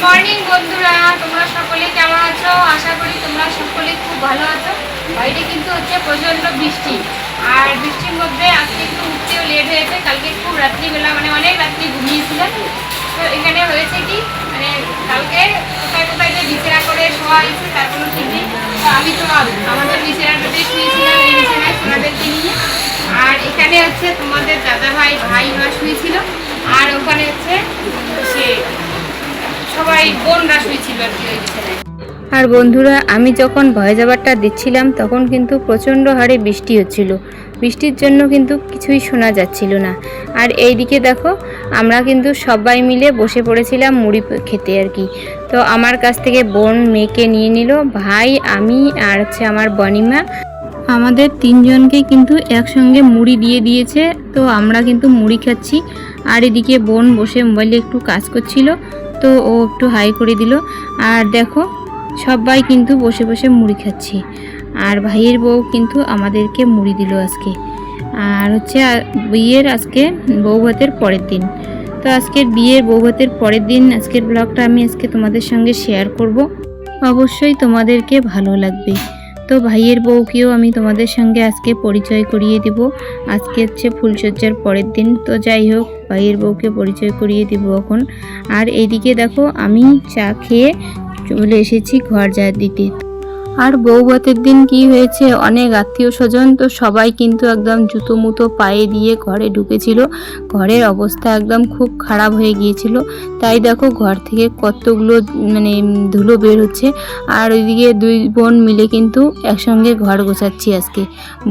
Morning বন্ধুরা, তোমরা সকলে কেমন আছো? আশা করি তোমরা সকলে খুব ভালো আছো। বাইরে কিন্তু হচ্ছে প্রচণ্ড বৃষ্টি, আর বৃষ্টির মধ্যে আজকে একটু উঠতেও লেট হয়েছে। কালকে খুব রাত্রিবেলা অনেক রাত্রি ঘুমিয়েছিলাম। তো এখানে হয়েছে কি কালকে কোথায় কোথায় যে বিছানা করে শোয়া হয়েছে তার কোনো ঠিক নেই। তো আমি তো আমাদের বিছানাটাতে শুয়েছিলাম, এই বিছানায় সোনাদেরকে নিয়ে। আর এখানে হচ্ছে তোমাদের দাদা ভাইরা শুয়েছিল, আর ওখানে হচ্ছে সে সবাই বোনরা শুয়েছিল আর কি ওই বিছানায়। আর বন্ধুরা, আমি যখন ভয়েস ওভারটা দিচ্ছিলাম তখন কিন্তু প্রচণ্ড হারে বৃষ্টি হচ্ছিল। বৃষ্টির জন্য কিন্তু কিছুই শোনা যাচ্ছিল না। আর এইদিকে দেখো, আমরা কিন্তু সবাই মিলে বসে পড়েছিলাম মুড়ি খেতে আর কি। তো আমার কাছ থেকে বোন মেয়েকে নিয়ে নিল, ভাই, আমি আর হচ্ছে আমার বনিমা, আমাদের তিনজনকে কিন্তু একসঙ্গে মুড়ি দিয়ে দিয়েছে। তো আমরা কিন্তু মুড়ি খাচ্ছি। আর এদিকে বোন বসে মোবাইলে একটু কাজ করছিল, তো ও একটু হাই করে দিল। আর দেখো, সবাই কিন্তু বসে বসে মুড়ি খাচ্ছি। আর ভাইয়ের বউ কিন্তু আমাদেরকে মুড়ি দিল আজকে। আর হচ্ছে বিয়ের আজকে বউ ভাতের পরের দিন। তো আজকের বিয়ের বউ ভাতের পরের দিন আজকের ব্লগটা আমি আজকে তোমাদের সঙ্গে শেয়ার করব। অবশ্যই তোমাদেরকে ভালো লাগবে। তো ভাইয়ের বউকেও আমি তোমাদের সঙ্গে আজকে পরিচয় করিয়ে দেব। আজকে হচ্ছে ফুলসজ্জার পরের দিন। তো যাই হোক, ভাইয়ের বউকে পরিচয় করিয়ে দেব এখন। আর এইদিকে দেখো, আমি চা খেয়ে চলে এসেছি ঘর ঝাড় দিতে। আর বউ ভাতের দিন কি হয়েছে, অনেক আত্মীয় স্বজন, তো সবাই কিন্তু একদম জুতো মুতো পায়ে দিয়ে ঘরে ঢুকেছিল। ঘরের অবস্থা একদম খুব খারাপ হয়ে গিয়েছিল। তাই দেখো, ঘর থেকে কতগুলো ধুলো বের হচ্ছে। আর ওইদিকে দুই বোন মিলে কিন্তু একসঙ্গে ঘর গোছাচ্ছি আজকে।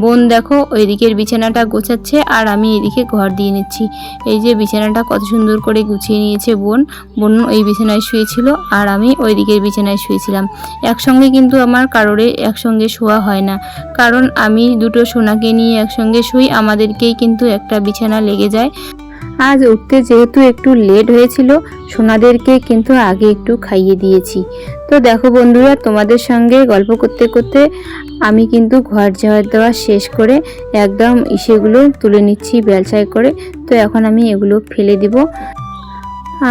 বোন দেখো ওইদিকের বিছানাটা গোছাচ্ছে, আর আমি এদিকে ঘর দিয়ে নিচ্ছি। এই যে বিছানাটা কত সুন্দর করে গুছিয়ে নিয়েছে বোন। বোন ওই বিছানায় শুয়েছিল, আর আমি ওই দিকের বিছানায় শুয়েছিলাম। একসঙ্গে কিন্তু আমার কারোরে একসঙ্গে শোয়া হয় না, কারণ আমি দুটো সোনাকে নিয়ে একসঙ্গে শুই, আমাদেরকেই কিন্তু একটা বিছানা লেগে যায়। আজ উঠতে যেহেতু একটু লেট হয়েছিল, সোনাদেরকে কিন্তু আগে একটু খাইয়ে দিয়েছি। তো দেখো বন্ধুরা, তোমাদের সঙ্গে গল্প করতে করতে আমি কিন্তু ঘর ঝাড় দেওয়া শেষ করে একদম ইসেগুলো তুলে নিচ্ছি বেলচায় করে। তো এখন আমি এগুলো ফেলে দিব।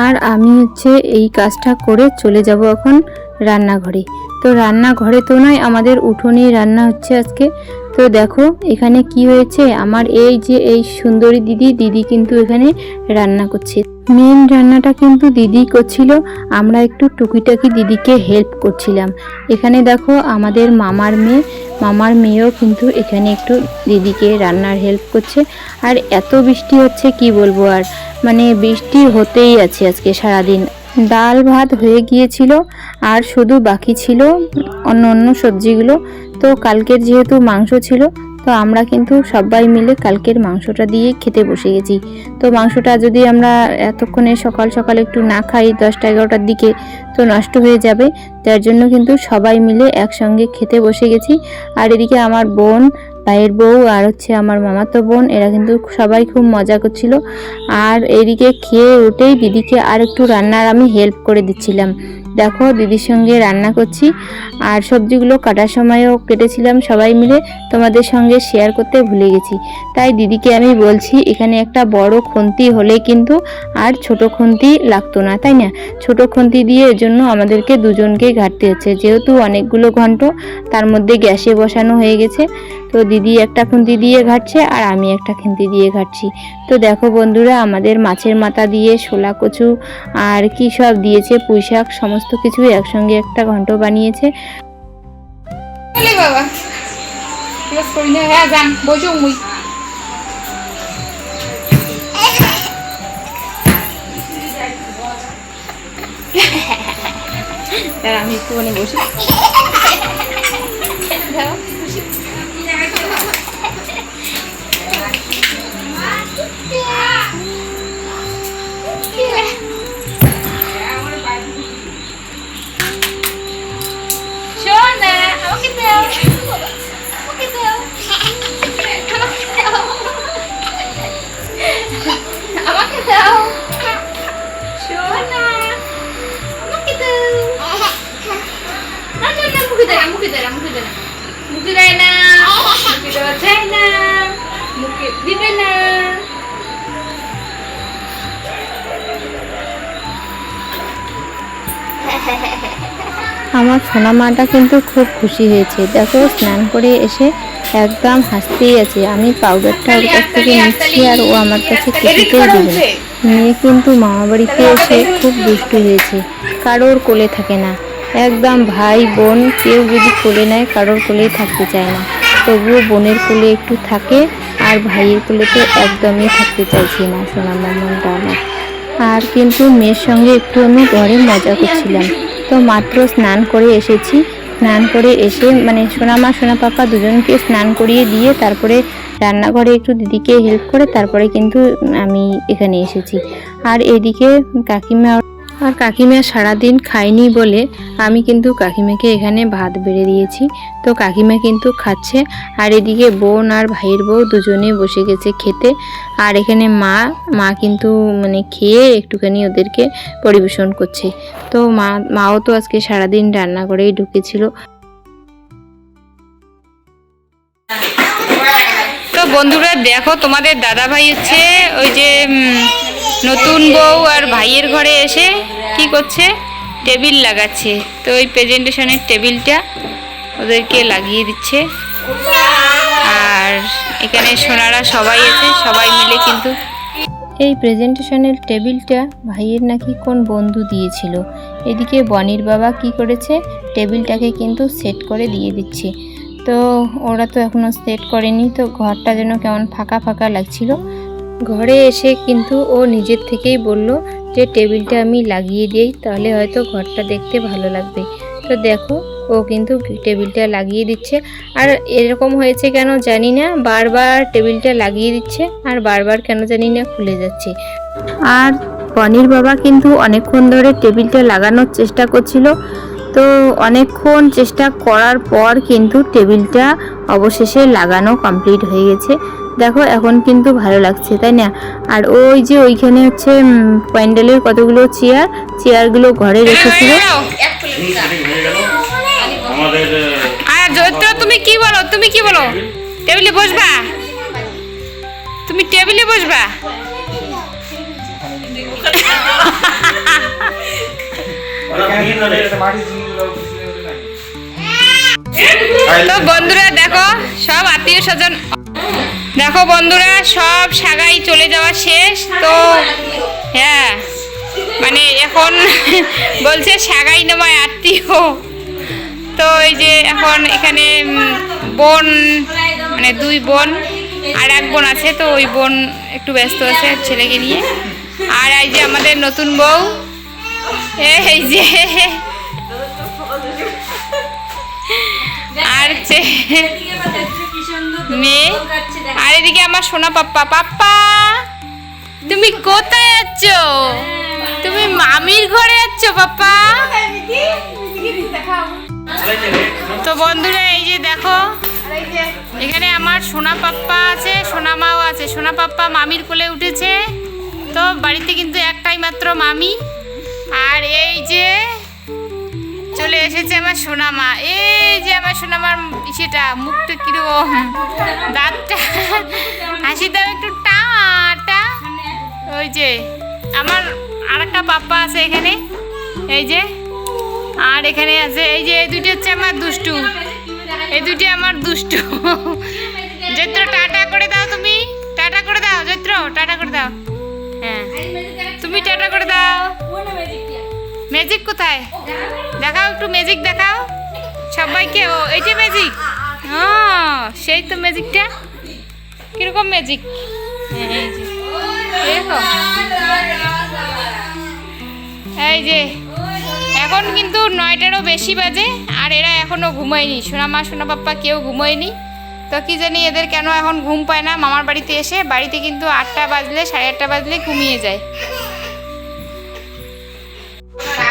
আর আমি হচ্ছে এই কাজটা করে চলে যাব এখন রান্নাঘরে। তো রান্নাঘরে তো নয়, আমাদের উঠোনে রান্না হচ্ছে আজকে। তো দেখো এখানে কি হয়েছে, আমার এই যে এই সুন্দরী দিদি কিন্তু এখানে রান্না করছে। মেন রান্নাটা কিন্তু দিদি করছিল, আমরা একটু টুকিটাকি দিদিকে হেল্প করছিলাম। এখানে দেখো আমাদের মামার মেয়েও কিন্তু এখানে একটু দিদিকে রান্নার হেল্প করছে। আর এত বৃষ্টি হচ্ছে কি বলবো, আর বৃষ্টি হতেই আছে আজকে সারাদিন। ডাল ভাত হয়ে গিয়েছিল, আর শুধু বাকি ছিল অন্য সবজিগুলো। তো কালকের যেহেতু মাংস ছিল, তো আমরা কিন্তু সবাই মিলে কালকের মাংসটা দিয়ে খেতে বসে গেছি। তো মাংসটা যদি আমরা এতক্ষণে সকাল একটু না খাই 10টা-11টার দিকে, তো নষ্ট হয়ে যাবে। তার জন্য কিন্তু সবাই মিলে একসঙ্গে খেতে বসে গেছি। আর এদিকে আমার বোন, ভাইয়ের বউ, আর হচ্ছে আমার মামাতো বোন, এরা কিন্তু সবাই খুব মজা করছিল। আর এদিকে খেয়ে উঠেই দিদিকে আর একটু রান্নার আমি হেল্প করে দিচ্ছিলাম। দেখো দিদির সঙ্গে রান্না করছি, আর সবজিগুলো কাটার সময়ও কেটেছিলাম সবাই মিলে, তোমাদের সঙ্গে শেয়ার করতে ভুলে গেছি। তাই দিদিকে আমি বলছি, এখানে একটা বড় খুন্তি হলে কিন্তু আর ছোট খুন্তি লাগতো না, তাই না? ছোট খুন্তি দিয়ে এর জন্য আমাদেরকে দুজনকে ঘাঁটতে হচ্ছে, যেহেতু অনেকগুলো ঘন্ট তার মধ্যে গ্যাসে বসানো হয়ে গেছে। তো দিদি একটা খুন্তি দিয়ে ঘাঁটছে, আর আমি একটা খুন্তি দিয়ে ঘাঁটছি। তো দেখো বন্ধুরা, আমাদের মাছের মাথা দিয়ে শোলা কচু আর কি সব দিয়েছে, পুঁই শাক, সমস্ত কিছু একসঙ্গে একটা ঘন্ট বানিয়েছে। বাবা হ্যাঁ যান বসো মুই আমি একটুখানি বসি। মুখে দেয় না, মুখে দেওয়া যায় না, মুখে দিবে না। আমার সোনা মাটা কিন্তু খুব খুশি হয়েছে। দেখো স্নান করে এসে একদম হাসতেই আছে। আমি পাউডারটা ওর কাছ থেকে নিচ্ছি আর ও আমার কাছে কিছুতেই দেবে না। মেয়ে কিন্তু মামা বাড়িতে এসে খুব দুষ্টু হয়েছে, কারোর কোলে থাকে না। একদম ভাই বোন কেউ যদি কোলে নেয় কারোর কোলেই থাকতে চায় না, তবুও বোনের কোলে একটু থাকে আর ভাইয়ের কোলে তো একদমই থাকতে চাইছি না সোনা মামাটা আমার। আর কিন্তু মেয়ের সঙ্গে একটু আমি ঘরে মজা করছিলাম। তো মাত্র স্নান করে এসেছি, স্নান করে এসে মানে সোনামা সোনা পাপা দুজনকে স্নান করিয়ে দিয়ে তারপরে রান্নাঘরে একটু দিদিকে হেল্প করে তারপরে কিন্তু আমি এখানে এসেছি। আর এদিকে কাকিমা সারাদিন খায়নি বলে আমি কিন্তু কাকিমাকে এখানে ভাত বেড়ে দিয়েছি। তো কাকিমা কিন্তু খাচ্ছে আর এদিকে বোন আর ভাইয়ের বউ দুজনে বসে গেছে খেতে। আর এখানে মা কিন্তু মানে খেয়ে একটুখানি ওদেরকে পরিবেশন করছে। তো মাও তো আজকে সারাদিন রান্না করেই ঢুকেছিল। তো বন্ধুরা দেখো, তোমাদের দাদা ভাই হচ্ছে ওই যে নতুন বউ আর ভাইয়ের ঘরে এসে কি করছে, টেবিল লাগাচ্ছে। তো ওই প্রেজেন্টেশনের টেবিলটা ওদেরকে লাগিয়ে দিচ্ছে। আর এখানে সোনারা সবাই আছে, সবাই মিলে কিন্তু এই প্রেজেন্টেশনের টেবিলটা ভাইয়ের নাকি কোন বন্ধু দিয়েছিল। এদিকে বনির বাবা কি করেছে, টেবিলটাকে কিন্তু সেট করে দিয়ে দিচ্ছে। তো ওরা তো এখনো সেট করেনি, তো ঘরটা যেন কেমন ফাঁকা ফাঁকা লাগছিল। ঘরে এসে কিন্তু ও নিজের থেকেই বলল যে টেবিলটা আমি লাগিয়ে দিই, তাহলে হয়তো ঘরটা দেখতে ভালো লাগবে। তো দেখো ও কিন্তু টেবিলটা লাগিয়ে দিচ্ছে। আর এরকম হয়েছে কেন জানি না, বারবার টেবিলটা লাগিয়ে দিচ্ছে আর বারবার কেন জানি না খুলে যাচ্ছে। আর বনির বাবা কিন্তু অনেকক্ষণ ধরে টেবিলটা লাগানোর চেষ্টা করছিল। তো অনেকক্ষণ চেষ্টা করার পর কিন্তু টেবিলটা অবশেষে লাগানো কমপ্লিট হয়ে গেছে। দেখো এখন কিন্তু ভালো লাগছে, তাই না? আর ওই যে ওইখানে হচ্ছে প্যান্ডেলের কতগুলো চেয়ারগুলো ঘরে রেখেছিল। আর জয়িত্র তুমি কি বলো টেবিলে বসবা? তুমি টেবিলে বসবা? তো বন্ধুরা দেখো, সব আত্মীয় স্বজন দেখো বন্ধুরা সব সাগাই চলে যাওয়া শেষ। তো হ্যাঁ মানে এখন বলছে সাগাই নয় আত্মীয়। তো এই যে এখন এখানে বোন মানে দুই বোন আর এক বোন আছে, তো ওই বোন একটু ব্যস্ত আছে ছেলেকে নিয়ে। আর এই যে আমাদের নতুন বউ, এই যে আর মেয়ে। আর এদিকে আমার সোনা পাপ্পা তুমি কোথায় যাচ্ছ? তুমি মামির ঘরে যাচ্ছ পাপ্পা? তো বন্ধুরা এই যে দেখো, এখানে আমার সোনা পাপ্পা আছে, সোনা মাও আছে। সোনা পাপ্পা মামির কোলে উঠেছে। তো বাড়িতে কিন্তু একটাই মাত্র মামি। আর এই যে চলে এসেছে আমার সোনা মা। এই যে আমার সোনা মার সেটা মুখটা কিরকম, দাঁতটা হাসি দাও একটু টাটা। ওই যে আমার আর একটা পাপ্পা আছে এখানে, এই যে। আর এখানে আছে এই যে, এই দুটো হচ্ছে আমার দুষ্টু, এই দুটো আমার দুষ্টু। জৈত্র টাটা করে দাও, তুমি টাটা করে দাও জৈত্র, টাটা করে দাও। হ্যাঁ তুমি টাটা করে দাও। ম্যাজিক কোথায় দেখাও, একটু ম্যাজিক দেখাও সবাইকে। ও এই যে ম্যাজিক, সেই তো ম্যাজিকটা কিরকম ম্যাজিক। এই যে দেখো, এই যে এখন কিন্তু 9টারও বেশি বাজে আর এরা এখনো ঘুমায়নি। সোনামা সোনা পাপ্পা কেউ ঘুমায়নি। তো কি জানি এদের কেন এখন ঘুম পায় না। মামার বাড়িতে এসে বাড়িতে কিন্তু 8টা বাজলে 8:30 বাজলে ঘুমিয়ে যায়।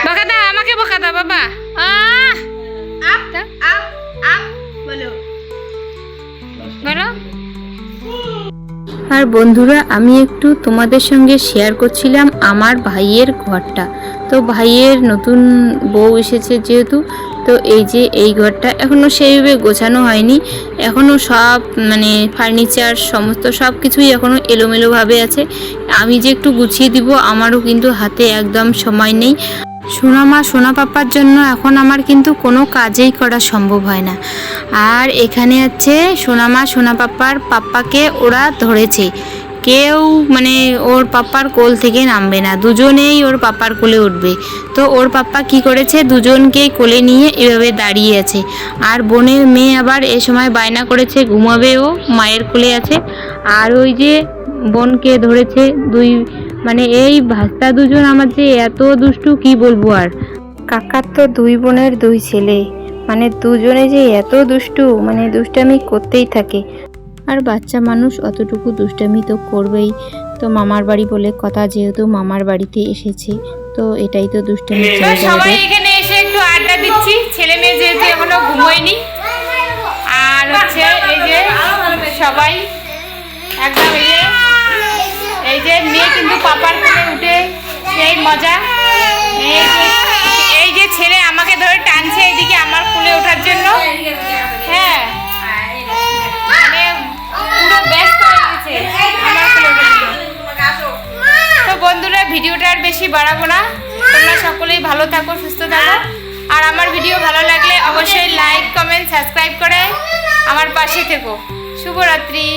বকা দাও আমাকে, বকা দাও বাবা। বলো। আর বন্ধুরা আমি একটু তোমাদের সঙ্গে শেয়ার করছিলাম আমার ভাইয়ের ঘরটা। তো ভাইয়ের নতুন বউ এসেছে যেহেতু, তো এই যে এই ঘরটা এখনও সেইভাবে গোছানো হয়নি। এখনও সব মানে ফার্নিচার সমস্ত সব কিছুই এখনও এলোমেলোভাবে আছে। আমি যে একটু গুছিয়ে দিব আমারও কিন্তু হাতে একদম সময় নেই। সোনা মা সোনা পাপ্পার জন্য এখন আমার কিন্তু কোনো কাজেই করা সম্ভব হয় না। আর এখানে আছে সোনা মা সোনা পাপ্পাকে ওরা ধরেছে, কেউ মানে ওর পাপ্পার কোল থেকে নামবে না, দুজনেই ওর পাপ্পার কোলে উঠবে। তো ওর পাপ্পা কি করেছে, দুজনকেই কোলে নিয়ে এভাবে দাঁড়িয়ে আছে। আর বোনের মেয়ে আবার এ সময় বায়না করেছে ঘুমাবে, ও মায়ের কোলে আছে। আর ওই যে বোনকে ধরেছে দুই, মানে এই ভাস্তা দুজন আমার যে এত দুষ্টু কি বলবো। আর কাকার তো দুই বোনের দুই ছেলে, মানে দুজনে যে এত দুষ্টু, মানে দুষ্টামি করতেই থাকে। আর বাচ্চা মানুষ অতটুকু দুষ্টামি তো করবেই। তো মামার বাড়ি বলে কথা, যেহেতু মামার বাড়িতে এসেছে তো এটাই তো দুষ্টামি তো জায়গা সবাই ওদের। এখানে এসে একটু আড্ডা দিচ্ছি, ছেলে মেয়ে যেহেতু এখনো ঘুমোয়নি। আর হচ্ছে এই যে সবাই একদম এই যে মেয়ে কিন্তু পাপার কোলে উঠে সেই মজা। এই যে ছেলে আমাকে ধরে টানছে এইদিকে আমার কোলে ওঠার জন্য। হ্যাঁ, মানে পুরো ব্যস্ত হয়ে গেছে আমার কোলে ওঠার জন্য। তো বন্ধুরা, ভিডিওটা আর বেশি বাড়াবো না, তোমরা সকলেই ভালো থাকো, সুস্থ থাকো। আর আমার ভিডিও ভালো লাগলে অবশ্যই লাইক কমেন্ট সাবস্ক্রাইব করে আমার পাশে থেকো। শুভরাত্রি।